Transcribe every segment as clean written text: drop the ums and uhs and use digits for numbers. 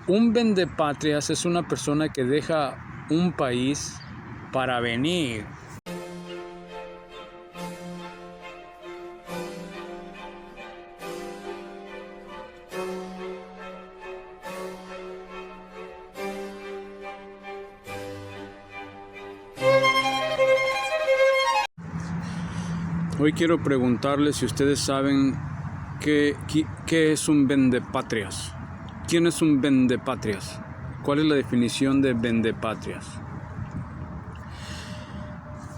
Un vendepatrias es una persona que deja un país para venir. Hoy quiero preguntarles si ustedes saben qué es un vendepatrias. ¿Quién es un vendepatrias? ¿Cuál es la definición de vendepatrias?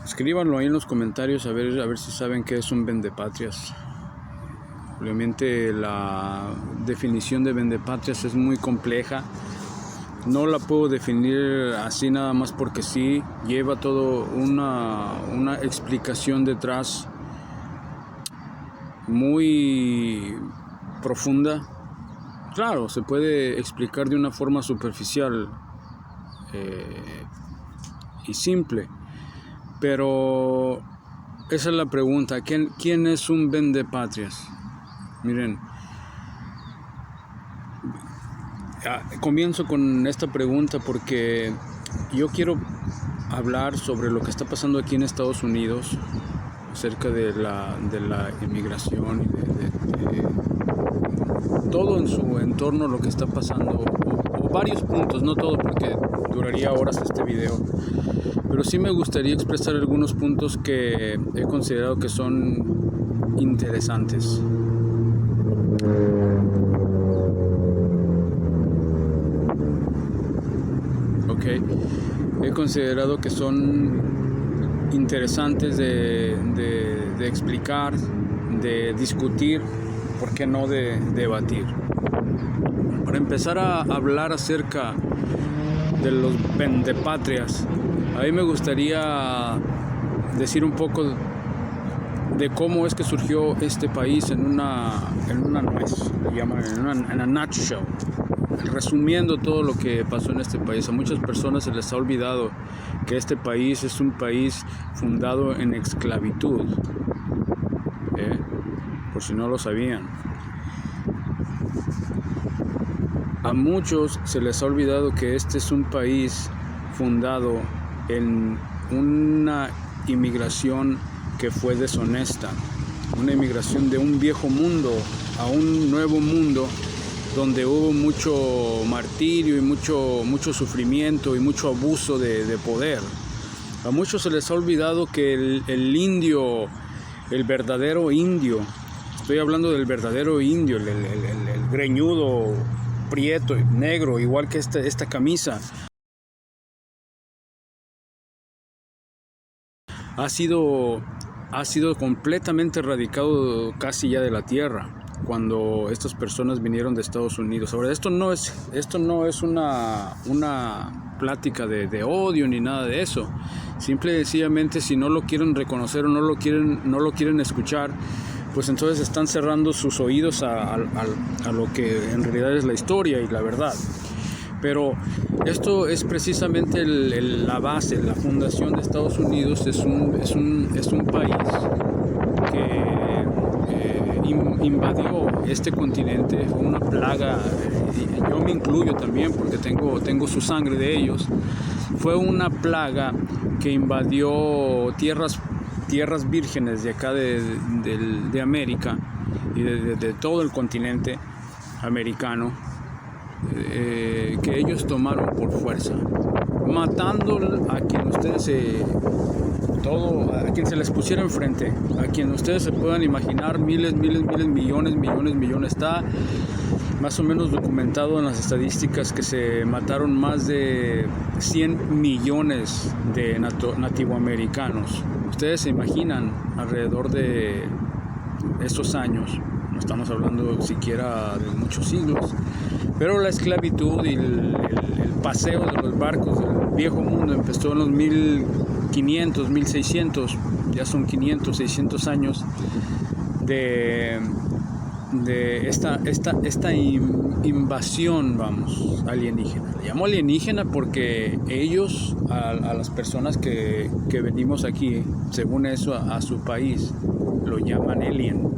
Escríbanlo ahí en los comentarios a ver si saben qué es un vendepatrias. Obviamente la definición de vendepatrias es muy compleja. No la puedo definir así nada más porque sí. Lleva todo una explicación detrás muy profunda. Claro, se puede explicar de una forma superficial y simple, pero esa es la pregunta. ¿Quién es un vendepatrias? Miren, comienzo con esta pregunta porque yo quiero hablar sobre lo que está pasando aquí en Estados Unidos acerca de la inmigración y de todo en su entorno, lo que está pasando, o varios puntos, no todo porque duraría horas este video, pero sí me gustaría expresar algunos puntos que he considerado que son interesantes. Ok, he considerado que son interesantes de explicar, de discutir, ¿por qué no de debatir? Para empezar a hablar acerca de los vendepatrias, a mí me gustaría decir un poco de cómo es que surgió este país en una nuez, le llaman en a nutshell, resumiendo todo lo que pasó en este país. A muchas personas se les ha olvidado que este país es un país fundado en esclavitud, por si no lo sabían. A muchos se les ha olvidado que este es un país fundado en una inmigración que fue deshonesta, una inmigración de un viejo mundo a un nuevo mundo donde hubo mucho martirio y mucho sufrimiento y mucho abuso de poder. A muchos se les ha olvidado que el indio, el verdadero indio, estoy hablando del verdadero indio, el greñudo, prieto, negro, igual que esta camisa, ha sido completamente erradicado casi ya de la tierra cuando estas personas vinieron de Estados Unidos. Ahora, esto no es una plática de odio ni nada de eso. Simple y sencillamente, si no lo quieren reconocer o no lo quieren escuchar, pues entonces están cerrando sus oídos a lo que en realidad es la historia y la verdad. Pero esto es precisamente la base, la fundación de Estados Unidos. Es un país que invadió este continente. Fue una plaga, y yo me incluyo también porque tengo su sangre de ellos. Fue una plaga que invadió tierras vírgenes de acá de América y de todo el continente americano, que ellos tomaron por fuerza, matando a quien ustedes a quien se les pusiera enfrente, a quien ustedes se puedan imaginar. Miles, millones. Está más o menos documentado en las estadísticas que se mataron más de 100 millones de nativoamericanos. Ustedes se imaginan, alrededor de estos años, no estamos hablando siquiera de muchos siglos, pero la esclavitud y el paseo de los barcos del viejo mundo empezó en los 1500, 1600, ya son 500, 600 años de esta invasión, alienígena. Le llamo alienígena porque ellos, a las personas que venimos aquí, según eso, a su país, lo llaman alien.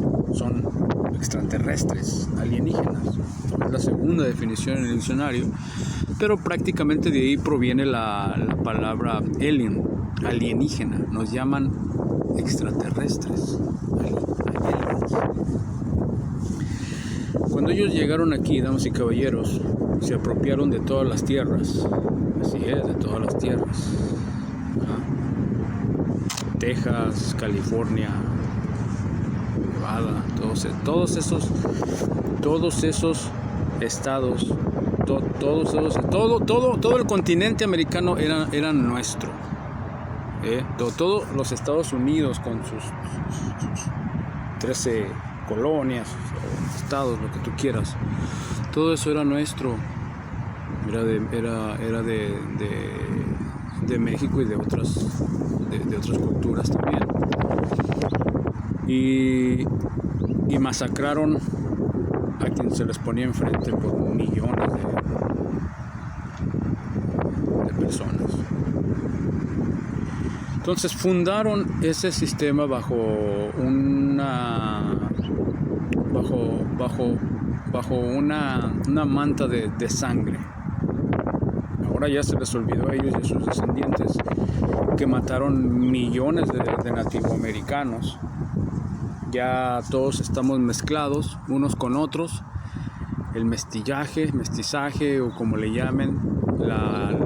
extraterrestres, alienígenas. Es la segunda definición en el diccionario, pero prácticamente de ahí proviene la palabra alien, alienígena. Nos llaman extraterrestres, aliens. Cuando ellos llegaron aquí, damas y caballeros, se apropiaron de todas las tierras. Así es, de todas las tierras. Texas, California, Nevada, todos esos estados, todo el continente americano era nuestro. Todos los Estados Unidos con sus 13 colonias, estados, lo que tú quieras, todo eso era nuestro. Era de México y de otras culturas también. Y masacraron a quien se les ponía enfrente por millones de personas. Entonces fundaron ese sistema bajo una manta de sangre. Ahora ya se les olvidó a ellos y a sus descendientes que mataron millones de nativoamericanos. Ya todos estamos mezclados unos con otros. El mestizaje o como le llamen, la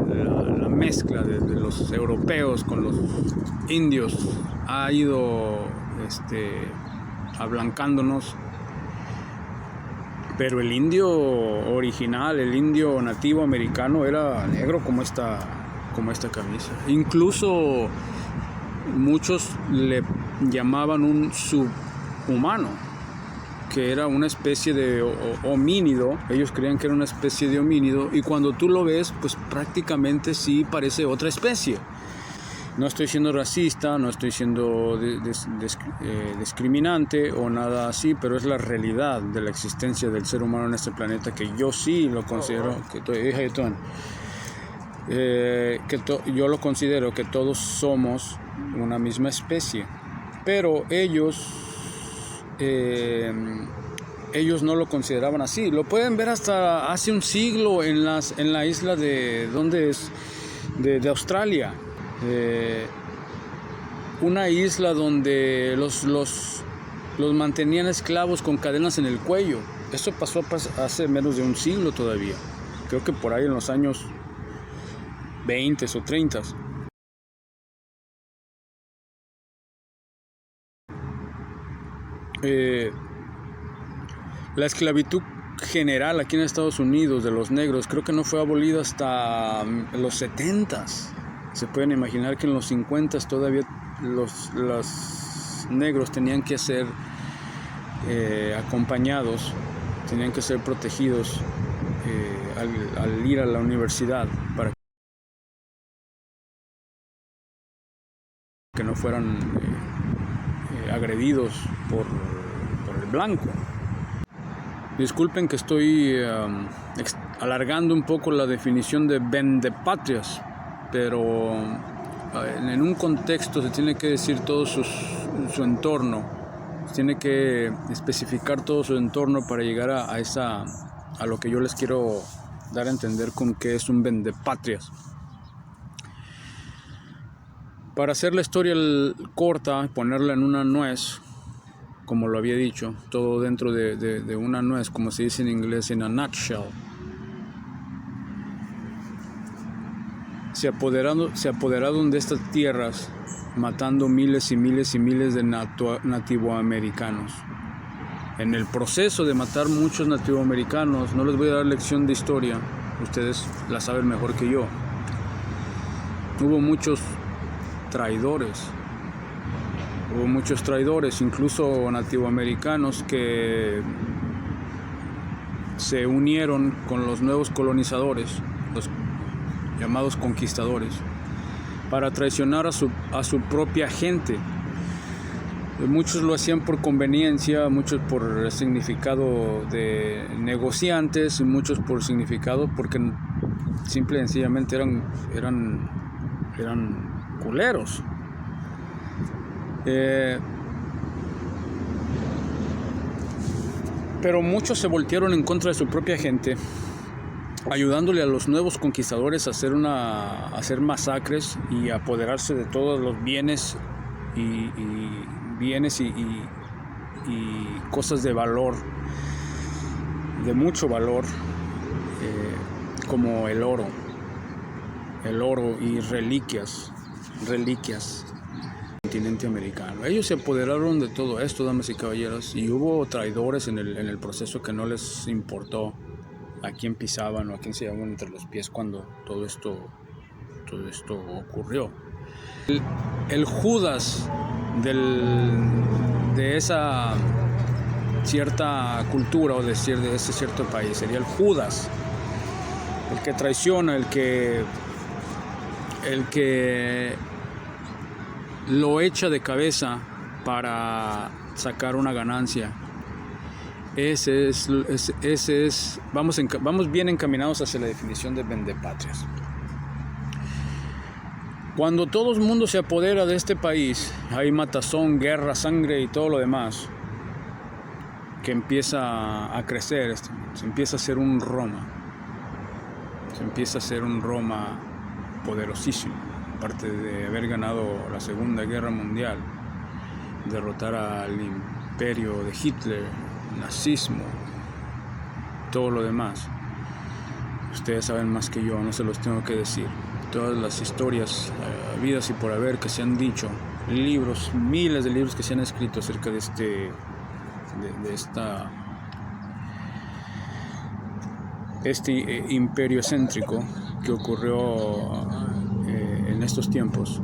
mezcla de los europeos con los indios ha ido ablancándonos. Pero el indio original, el indio nativo americano era negro como esta camisa. Incluso muchos le llamaban un subhumano, que era una especie de homínido. Ellos creían que era una especie de homínido, y cuando tú lo ves, pues prácticamente sí parece otra especie. No estoy siendo racista, no estoy siendo discriminante o nada así, pero es la realidad de la existencia del ser humano en este planeta, que yo sí lo considero, yo lo considero que todos somos una misma especie, pero ellos no lo consideraban así. Lo pueden ver hasta hace un siglo en la isla de Australia. Una isla donde los mantenían esclavos con cadenas en el cuello. Esto pasó hace menos de un siglo todavía. Creo que por ahí en los años 20 o 30. La esclavitud general aquí en Estados Unidos de los negros creo que no fue abolida hasta los 70s. Se pueden imaginar que en los 50s todavía los negros tenían que ser acompañados, tenían que ser protegidos al ir a la universidad para que no fueran agredidos por el blanco. Disculpen que estoy alargando un poco la definición de vendepatrias, pero en un contexto se tiene que decir todo su entorno, se tiene que especificar todo su entorno para llegar a lo que yo les quiero dar a entender con qué es un vendepatrias. Para hacer la historia corta, ponerla en una nuez, como lo había dicho, todo dentro de una nuez, como se dice en inglés, in a nutshell. Se apoderaron de estas tierras, matando miles y miles y miles de nativoamericanos. En el proceso de matar muchos nativoamericanos, no les voy a dar lección de historia, ustedes la saben mejor que yo. Hubo muchos traidores, incluso nativoamericanos que se unieron con los nuevos colonizadores, los llamados conquistadores, para traicionar a su propia gente. Muchos lo hacían por conveniencia, muchos por significado de negociantes, y muchos por significado porque simple y sencillamente eran culeros. Pero muchos se voltearon en contra de su propia gente, ayudándole a los nuevos conquistadores a hacer masacres y a apoderarse de todos los bienes y cosas de valor, de mucho valor, como el oro y reliquias del continente americano. Ellos se apoderaron de todo esto, damas y caballeros, y hubo traidores en el proceso que no les importó a quién pisaban o a quién se llevaban entre los pies cuando todo esto ocurrió. El Judas de esa cierta cultura o de ese cierto país sería el Judas, el que traiciona, el que lo echa de cabeza para sacar una ganancia. Ese es, vamos bien encaminados hacia la definición de vendepatrias. Cuando todo el mundo se apodera de este país, hay matazón, guerra, sangre y todo lo demás, que empieza a crecer, se empieza a hacer un Roma. Se empieza a hacer un Roma poderosísimo, aparte de haber ganado la Segunda Guerra Mundial, derrotar al imperio de Hitler, nazismo, todo lo demás. Ustedes saben más que yo, no se los tengo que decir. Todas las historias habidas y por haber que se han dicho, libros, miles de libros que se han escrito acerca de este imperio excéntrico que ocurrió en estos tiempos.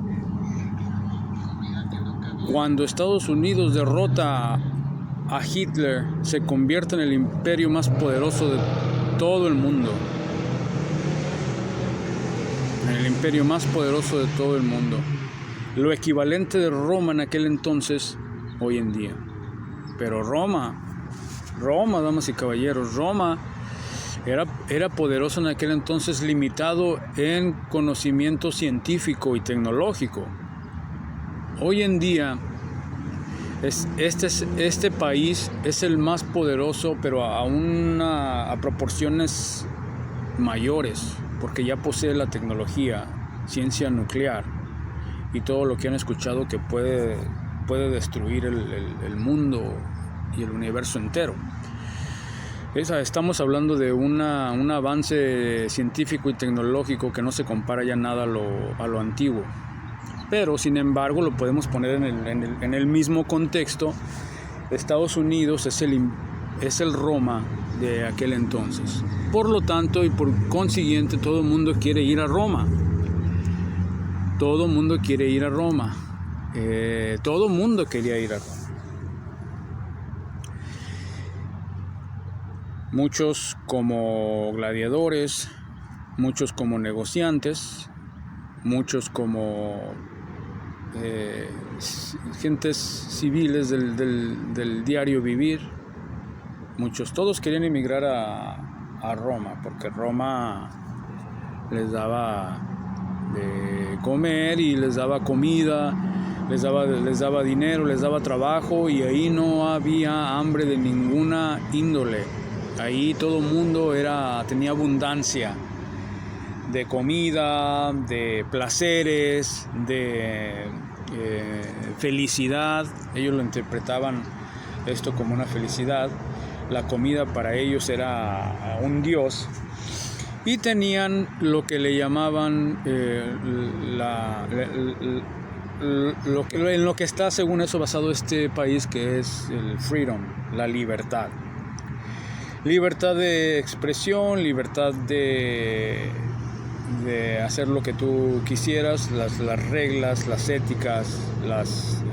Cuando Estados Unidos derrota a Hitler, se convierte en el imperio más poderoso de todo el mundo. En el imperio más poderoso de todo el mundo. Lo equivalente de Roma en aquel entonces, hoy en día. Pero Roma, damas y caballeros, Roma era poderoso en aquel entonces, limitado en conocimiento científico y tecnológico. Hoy en día, este país es el más poderoso, pero a proporciones mayores, porque ya posee la tecnología, ciencia nuclear y todo lo que han escuchado que puede destruir el mundo y el universo entero. Estamos hablando de un avance científico y tecnológico que no se compara ya nada a lo antiguo. Pero, sin embargo, lo podemos poner en el mismo contexto. Estados Unidos es el Roma de aquel entonces. Por lo tanto, y por consiguiente, todo el mundo quiere ir a Roma. Todo el mundo quiere ir a Roma. Todo el mundo quería ir a Roma. Muchos como gladiadores, muchos como negociantes, muchos como gentes civiles del diario vivir. Todos querían emigrar a Roma, porque Roma les daba de comer y les daba comida, les daba dinero, les daba trabajo, y ahí no había hambre de ninguna índole. Ahí todo el mundo tenía abundancia de comida, de placeres, de felicidad. Ellos lo interpretaban esto como una felicidad. La comida para ellos era un dios. Y tenían lo que le llamaban en lo que está, según eso, basado este país, que es el freedom, la libertad. Libertad de expresión, libertad de hacer lo que tú quisieras, las reglas, las éticas, las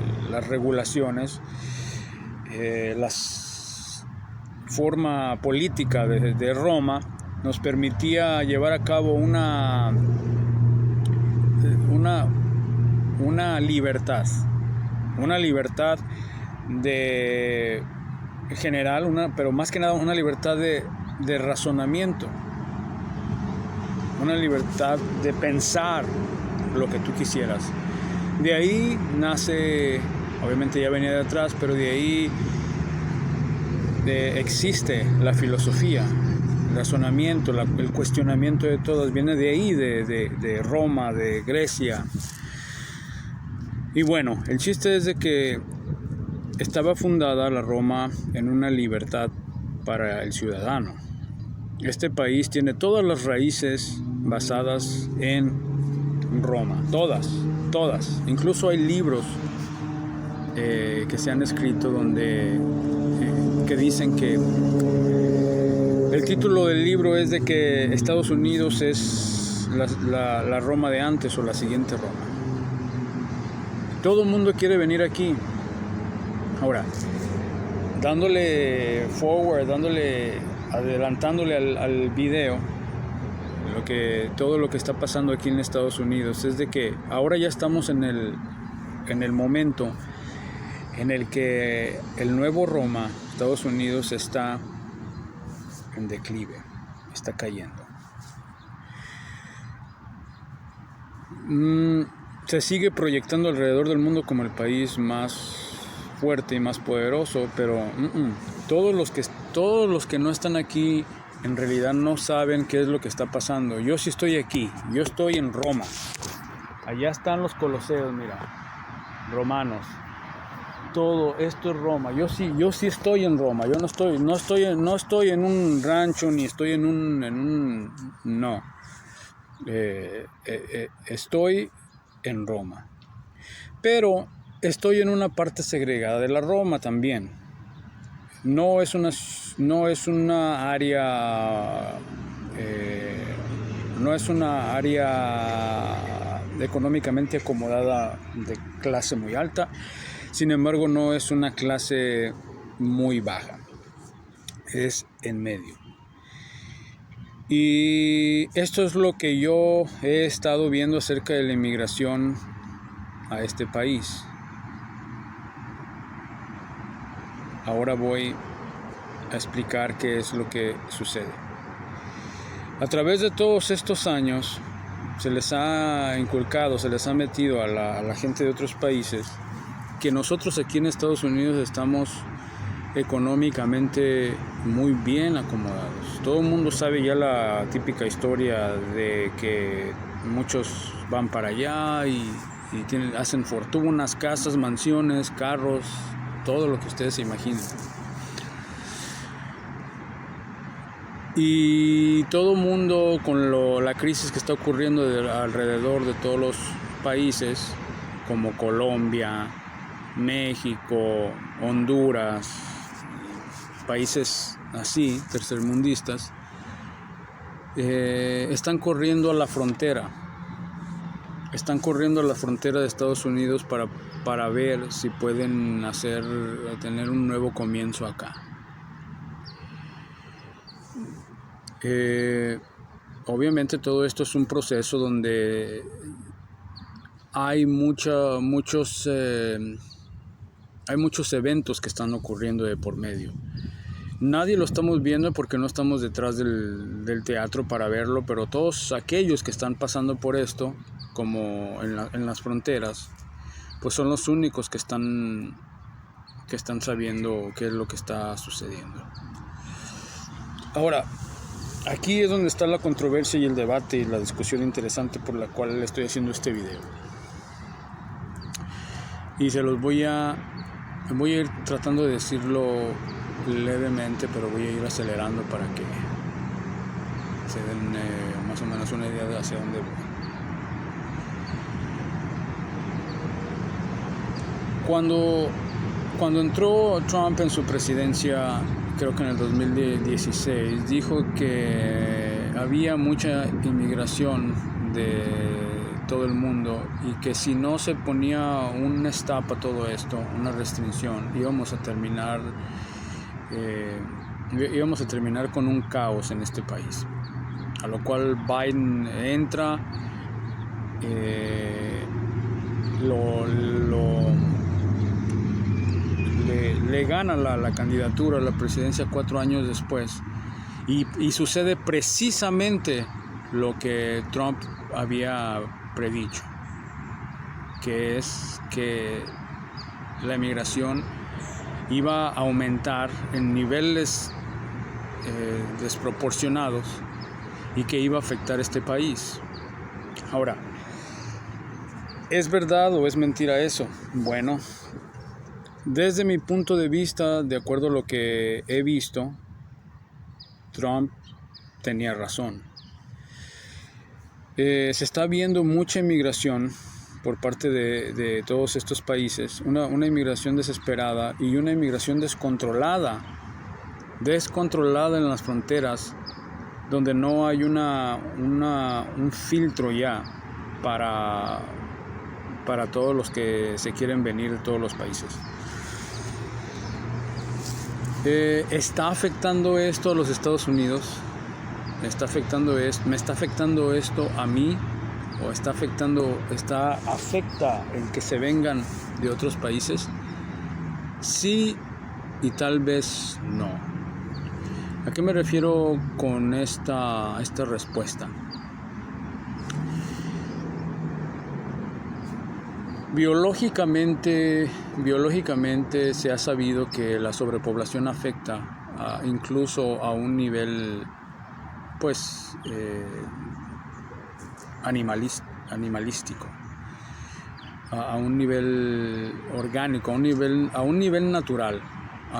regulaciones, la forma política de Roma nos permitía llevar a cabo una libertad de general, pero más que nada una libertad de razonamiento, una libertad de pensar lo que tú quisieras. De ahí nace, obviamente ya venía de atrás, pero de ahí existe la filosofía, el razonamiento, el cuestionamiento de todas, viene de ahí, de Roma, de Grecia. Y bueno, el chiste es de que estaba fundada la Roma en una libertad para el ciudadano. Este país tiene todas las raíces basadas en Roma, todas. Incluso hay libros que se han escrito donde que dicen que el título del libro es de que Estados Unidos es la Roma de antes o la siguiente Roma. Todo el mundo quiere venir aquí. Ahora, dándole forward, adelantándole al video, todo lo que está pasando aquí en Estados Unidos es de que ahora ya estamos en el momento en el que el nuevo Roma, Estados Unidos, está en declive, está cayendo. Se sigue proyectando alrededor del mundo como el país más fuerte y más poderoso, pero todos los que no están aquí en realidad no saben qué es lo que está pasando. Yo sí estoy aquí, yo estoy en Roma. Allá están los coloseos, mira, romanos. Todo esto es Roma. Yo sí estoy en Roma. Yo no estoy en un rancho ni estoy en un no. Estoy en Roma. Pero estoy en una parte segregada de la Roma también. No es una área económicamente acomodada de clase muy alta. Sin embargo, no es una clase muy baja. Es en medio. Y esto es lo que yo he estado viendo acerca de la inmigración a este país. Ahora voy a explicar qué es lo que sucede. A través de todos estos años se les ha inculcado, se les ha metido a la gente de otros países que nosotros aquí en Estados Unidos estamos económicamente muy bien acomodados. Todo el mundo sabe ya la típica historia de que muchos van para allá y hacen fortunas, casas, mansiones, carros, todo lo que ustedes se imaginen. Y todo el mundo con la crisis que está ocurriendo alrededor de todos los países, como Colombia, México, Honduras, países así, tercermundistas, están corriendo a la frontera. Están corriendo a la frontera de Estados Unidos para ver si pueden tener un nuevo comienzo acá. Obviamente todo esto es un proceso donde hay muchos eventos que están ocurriendo de por medio. Nadie lo estamos viendo porque no estamos detrás del teatro para verlo, pero todos aquellos que están pasando por esto, como en las fronteras, pues son los únicos que están sabiendo qué es lo que está sucediendo. Ahora, aquí es donde está la controversia y el debate y la discusión interesante por la cual estoy haciendo este video. Y se los voy a ir tratando de decirlo levemente, pero voy a ir acelerando para que se den más o menos una idea de hacia dónde voy. Cuando entró Trump en su presidencia, creo que en el 2016, dijo que había mucha inmigración de todo el mundo y que si no se ponía un stop a todo esto, una restricción, íbamos a terminar con un caos en este país. A lo cual Biden entra, le gana la candidatura a la presidencia 4 años después y sucede precisamente lo que Trump había predicho, que es que la inmigración iba a aumentar en niveles desproporcionados y que iba a afectar este país. Ahora, ¿es verdad o es mentira eso? Bueno, desde mi punto de vista, de acuerdo a lo que he visto, Trump tenía razón. Se está viendo mucha inmigración por parte de todos estos países, una inmigración desesperada y una inmigración descontrolada en las fronteras, donde no hay un filtro ya para todos los que se quieren venir de todos los países. ¿Está afectando esto a los Estados Unidos? ¿Me está afectando esto a mí? ¿O afecta el que se vengan de otros países? Sí y tal vez no. ¿A qué me refiero con esta respuesta? Biológicamente se ha sabido que la sobrepoblación afecta incluso a un nivel animalístico, a un nivel orgánico, a un nivel natural.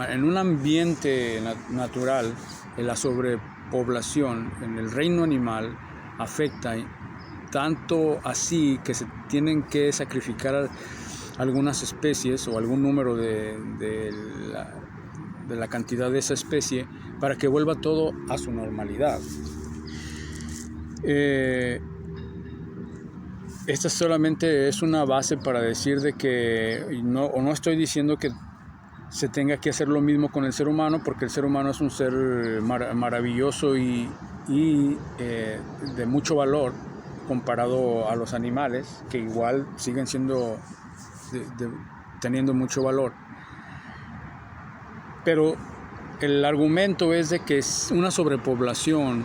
En un ambiente natural, la sobrepoblación en el reino animal afecta tanto así que se tienen que sacrificar algunas especies o algún número de la cantidad de esa especie para que vuelva todo a su normalidad. Esta solamente es una base para decir de que no estoy diciendo que se tenga que hacer lo mismo con el ser humano, porque el ser humano es un ser maravilloso y de mucho valor comparado a los animales, que igual siguen siendo teniendo mucho valor. Pero el argumento es de que es una sobrepoblación,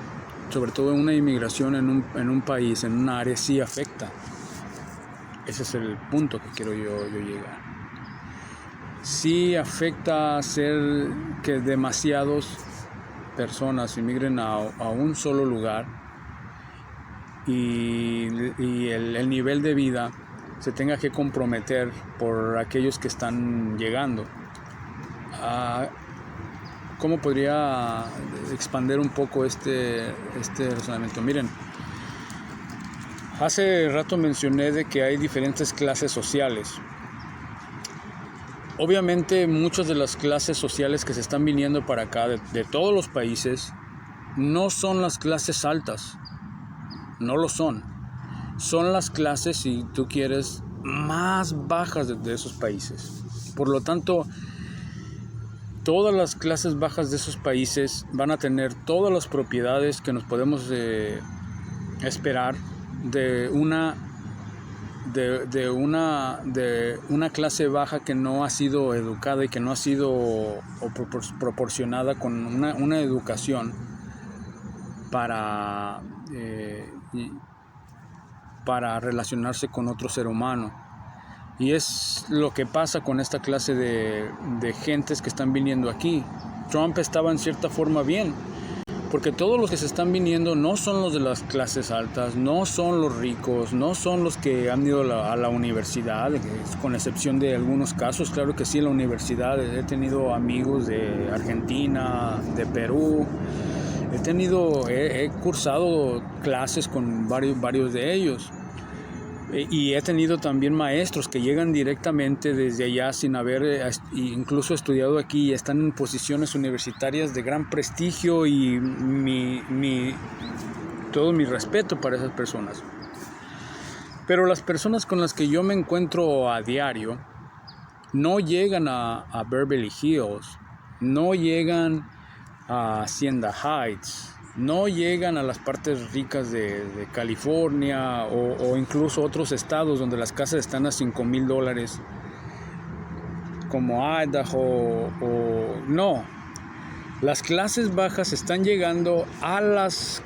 sobre todo una inmigración en un país, en una área, sí afecta. Ese es el punto que quiero yo llegar. Sí afecta hacer que demasiadas personas inmigren a un solo lugar y el nivel de vida se tenga que comprometer por aquellos que están llegando. ¿Cómo podría expandir un poco este razonamiento? Miren, hace rato mencioné de que hay diferentes clases sociales. Obviamente muchas de las clases sociales que se están viniendo para acá de todos los países no son las clases altas, no lo son. Son las clases, si tú quieres, más bajas de esos países. Por lo tanto, todas las clases bajas de esos países van a tener todas las propiedades que nos podemos esperar de una clase baja que no ha sido educada y que no ha sido proporcionada con una educación para relacionarse con otro ser humano. Y es lo que pasa con esta clase de gentes que están viniendo aquí. Trump estaba en cierta forma bien, porque todos los que se están viniendo no son los de las clases altas, no son los ricos, no son los que han ido a la universidad, con excepción de algunos casos. Claro que sí, en la universidad he tenido amigos de Argentina, de Perú, he cursado clases con varios de ellos. Y he tenido también maestros que llegan directamente desde allá sin haber incluso estudiado aquí y están en posiciones universitarias de gran prestigio, y todo mi respeto para esas personas. Pero las personas con las que yo me encuentro a diario no llegan a Beverly Hills, no llegan a Hacienda Heights, no llegan a las partes ricas de California o incluso otros estados donde las casas están a $5,000, como Idaho. No, las clases bajas están llegando a las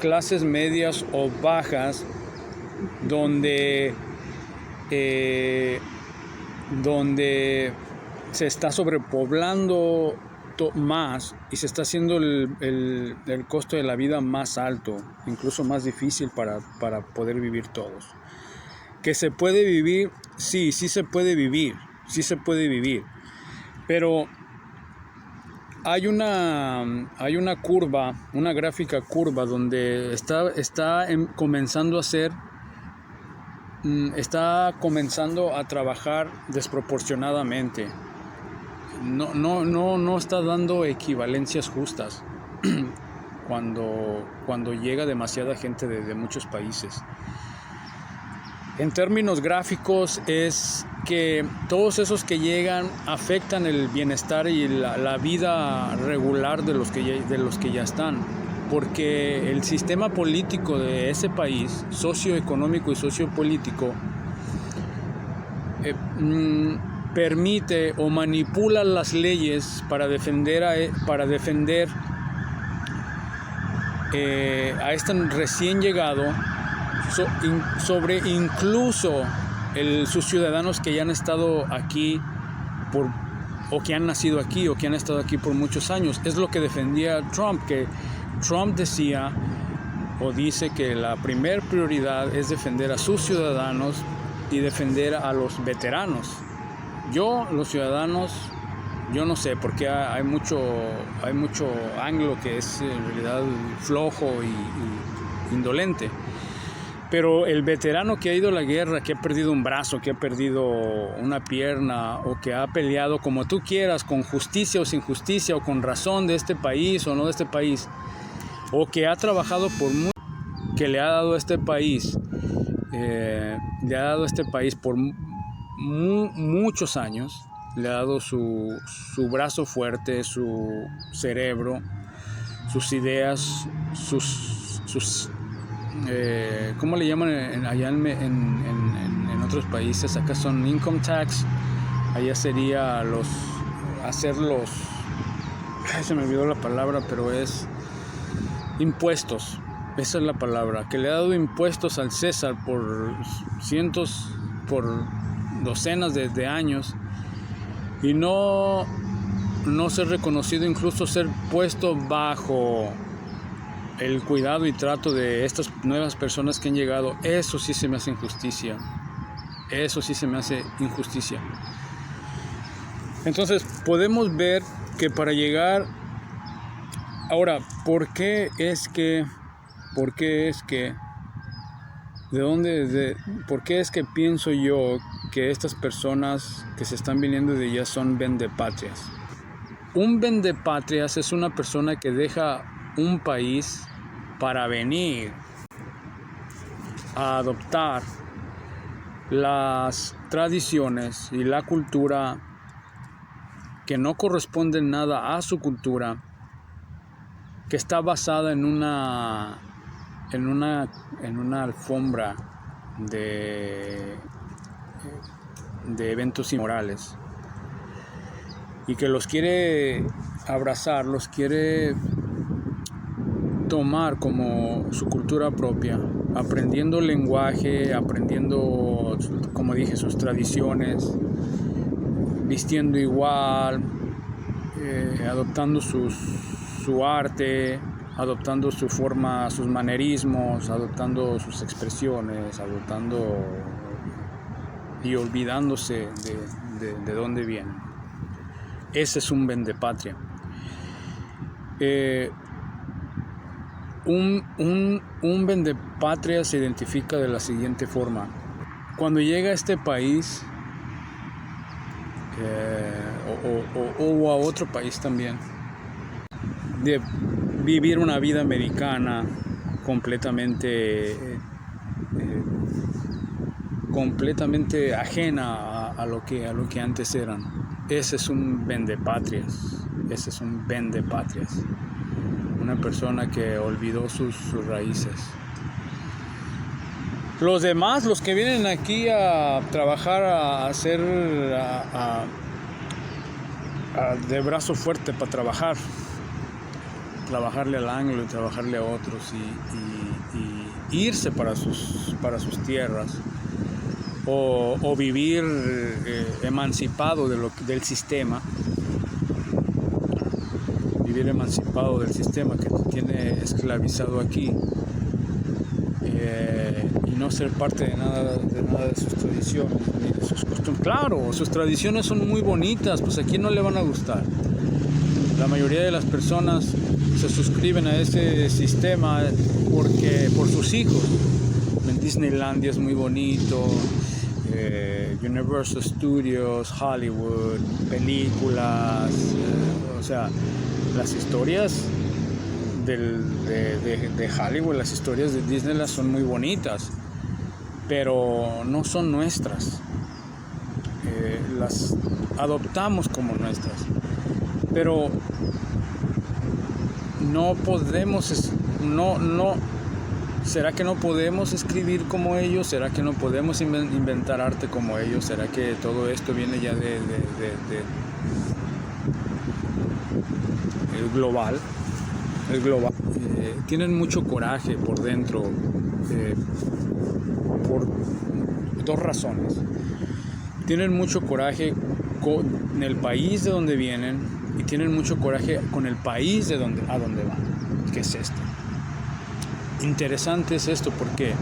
clases medias o bajas, donde se está sobrepoblando más y se está haciendo el costo de la vida más alto, incluso más difícil para poder vivir todos. ¿Que se puede vivir? Sí se puede vivir, pero hay una curva, una gráfica curva donde está comenzando a trabajar desproporcionadamente. No está dando equivalencias justas cuando llega demasiada gente de muchos países. En términos gráficos es que todos esos que llegan afectan el bienestar y la vida regular de los que ya están, porque el sistema político de ese país, socioeconómico y sociopolítico, permite o manipula las leyes para defender a este recién llegado sobre incluso sus ciudadanos que ya han estado aquí o que han nacido aquí o que han estado aquí por muchos años. Es lo que defendía Trump, que Trump decía o dice que la primer prioridad es defender a sus ciudadanos y defender a los veteranos. Los ciudadanos, yo no sé, porque hay mucho anglo que es en realidad flojo y indolente. Pero el veterano que ha ido a la guerra, que ha perdido un brazo, que ha perdido una pierna, o que ha peleado como tú quieras, con justicia o sin justicia, o con razón de este país o no de este país, o que ha trabajado que le ha dado a este país, por muchos años, le ha dado su brazo fuerte, su cerebro, sus ideas, sus ¿cómo le llaman allá en otros países? Acá son income tax, allá sería se me olvidó la palabra, pero es impuestos, esa es la palabra, que le ha dado impuestos al César por docenas de años y no ser reconocido, incluso ser puesto bajo el cuidado y trato de estas nuevas personas que han llegado. Eso sí se me hace injusticia. Entonces podemos ver que para llegar ahora, ¿por qué es que pienso yo que estas personas que se están viniendo de allá son vendepatrias? Un vendepatrias es una persona que deja un país para venir a adoptar las tradiciones y la cultura que no corresponden nada a su cultura, que está basada en una alfombra de eventos inmorales, y que los quiere abrazar, los quiere tomar como su cultura propia, aprendiendo el lenguaje, aprendiendo, como dije, sus tradiciones, vistiendo igual, adoptando su arte, adoptando su forma, sus manerismos, adoptando sus expresiones, y olvidándose de dónde vienen. Ese es un vendepatria. Un vendepatria se identifica de la siguiente forma: cuando llega a este país o a otro país también, de vivir una vida americana completamente ajena a lo que antes eran. Ese es un vendepatrias. Una persona que olvidó sus raíces. Los demás, los que vienen aquí a trabajar, a hacer de brazo fuerte para trabajarle al anglo y trabajarle a otros y irse para sus tierras, o vivir emancipado del sistema, vivir emancipado del sistema que te tiene esclavizado aquí, y no ser parte de nada de sus tradiciones ni de sus costumbres. Claro, sus tradiciones son muy bonitas, pues a quién no le van a gustar. La mayoría de las personas se suscriben a ese sistema por sus hijos. En Disneylandia es muy bonito, Universal Studios, Hollywood, películas, o sea, las historias de Hollywood, las historias de Disneyland son muy bonitas, pero no son nuestras. Las adoptamos como nuestras, pero no podemos, ¿será que no podemos escribir como ellos? ¿Será que no podemos inventar arte como ellos? ¿Será que todo esto viene ya de el global? El global. Tienen mucho coraje por dentro, por dos razones. Tienen mucho coraje con el país de donde vienen y tienen mucho coraje con el país a donde van, que es este. Interesante es esto porque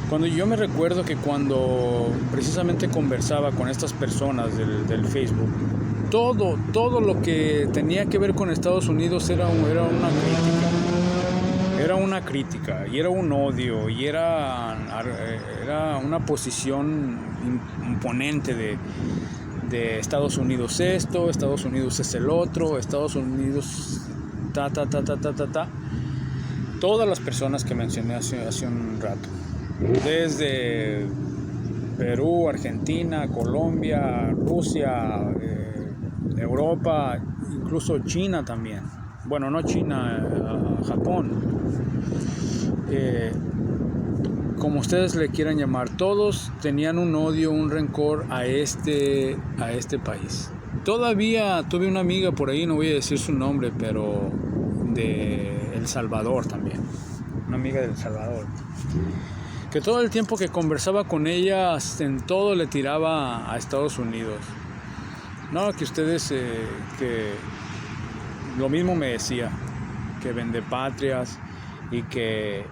cuando yo me recuerdo que cuando precisamente conversaba con estas personas del Facebook, todo lo que tenía que ver con Estados Unidos era una crítica y era un odio y era una posición imponente de Estados Unidos esto, Estados Unidos es el otro, Estados Unidos ta. Todas las personas que mencioné hace un rato, desde Perú, Argentina, Colombia, Rusia, Europa, incluso China también. Bueno, no China, Japón. Como ustedes le quieran llamar, todos tenían un odio, un rencor a este país. Todavía tuve una amiga por ahí, no voy a decir su nombre, pero de El Salvador también. Una amiga de El Salvador. Que todo el tiempo que conversaba con ella, en todo le tiraba a Estados Unidos. No, que ustedes, que lo mismo me decía, que vendepatrias y que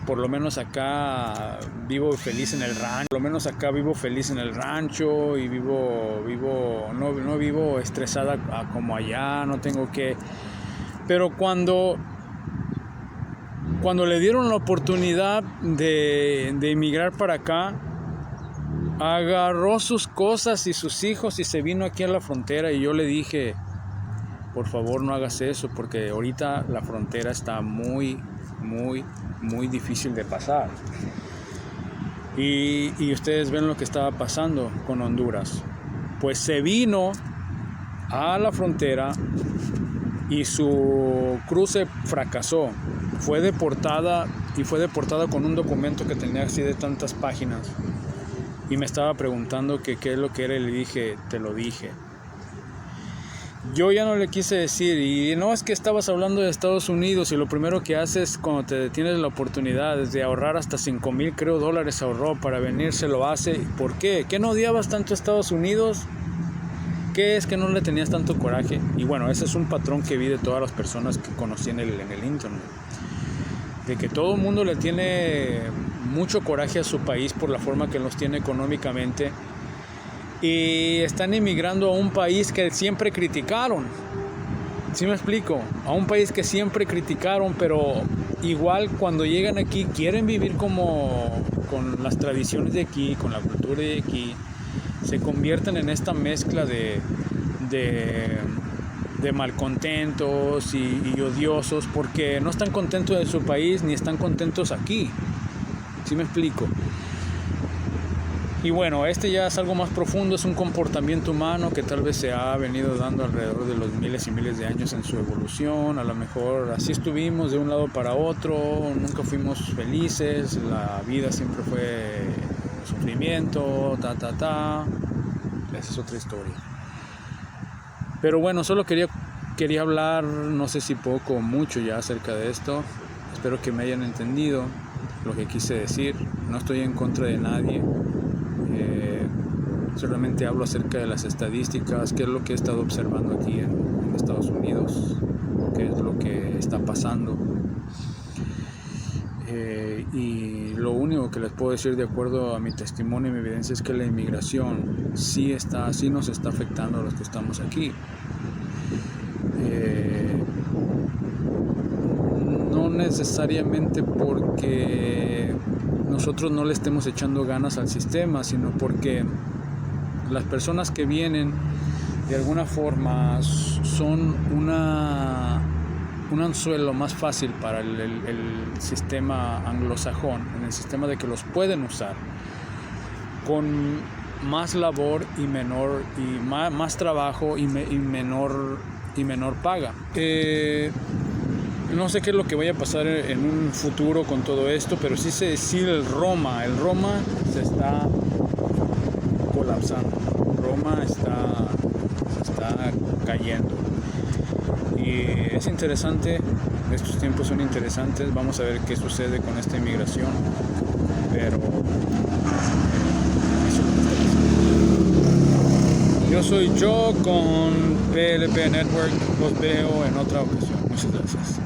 por lo menos acá vivo feliz en el rancho, y no vivo estresada como allá, no tengo que. Pero cuando le dieron la oportunidad de emigrar para acá, agarró sus cosas y sus hijos y se vino aquí a la frontera, y yo le dije, por favor no hagas eso, porque ahorita la frontera está muy difícil de pasar. Y ustedes ven lo que estaba pasando con Honduras. Pues se vino a la frontera y su cruce fracasó. Fue deportada con un documento que tenía así de tantas páginas. Y me estaba preguntando qué es lo que era, y le dije, te lo dije. Yo ya no le quise decir, y no es que estabas hablando de Estados Unidos, y lo primero que haces cuando te tienes la oportunidad de ahorrar hasta $5,000 dólares ahorró para venir, se lo hace. ¿Por qué? ¿Qué no odiabas tanto a Estados Unidos? ¿Qué es que no le tenías tanto coraje? Y bueno, ese es un patrón que vi de todas las personas que conocí en el internet. De que todo el mundo le tiene mucho coraje a su país por la forma que los tiene económicamente, y están emigrando a un país que siempre criticaron. ¿Sí me explico? A un país que siempre criticaron, pero igual cuando llegan aquí quieren vivir con las tradiciones de aquí, con la cultura de aquí, se convierten en esta mezcla de malcontentos y odiosos, porque no están contentos de su país ni están contentos aquí. ¿Sí me explico? Y bueno, ya es algo más profundo, es un comportamiento humano que tal vez se ha venido dando alrededor de los miles y miles de años en su evolución. A lo mejor así estuvimos de un lado para otro, nunca fuimos felices, la vida siempre fue sufrimiento, esa es otra historia. Pero bueno, solo quería hablar, no sé si poco o mucho ya acerca de esto. Espero que me hayan entendido. lo que quise decir. No estoy en contra de nadie, solamente hablo acerca de las estadísticas, qué es lo que he estado observando aquí en Estados Unidos, qué es lo que está pasando. Y lo único que les puedo decir de acuerdo a mi testimonio y mi evidencia es que la inmigración sí nos está afectando a los que estamos aquí. No necesariamente porque nosotros no le estemos echando ganas al sistema, sino porque las personas que vienen de alguna forma son un anzuelo más fácil para el sistema anglosajón, en el sistema de que los pueden usar con más labor y más trabajo y menor paga. No sé qué es lo que vaya a pasar en un futuro con todo esto, pero sí sé decir el Roma se está colapsando, Roma se está cayendo. Y es interesante, estos tiempos son interesantes, vamos a ver qué sucede con esta inmigración, pero eso es lo que está pasando. Yo soy Joe con PLP Network, los veo en otra ocasión. Muchas gracias.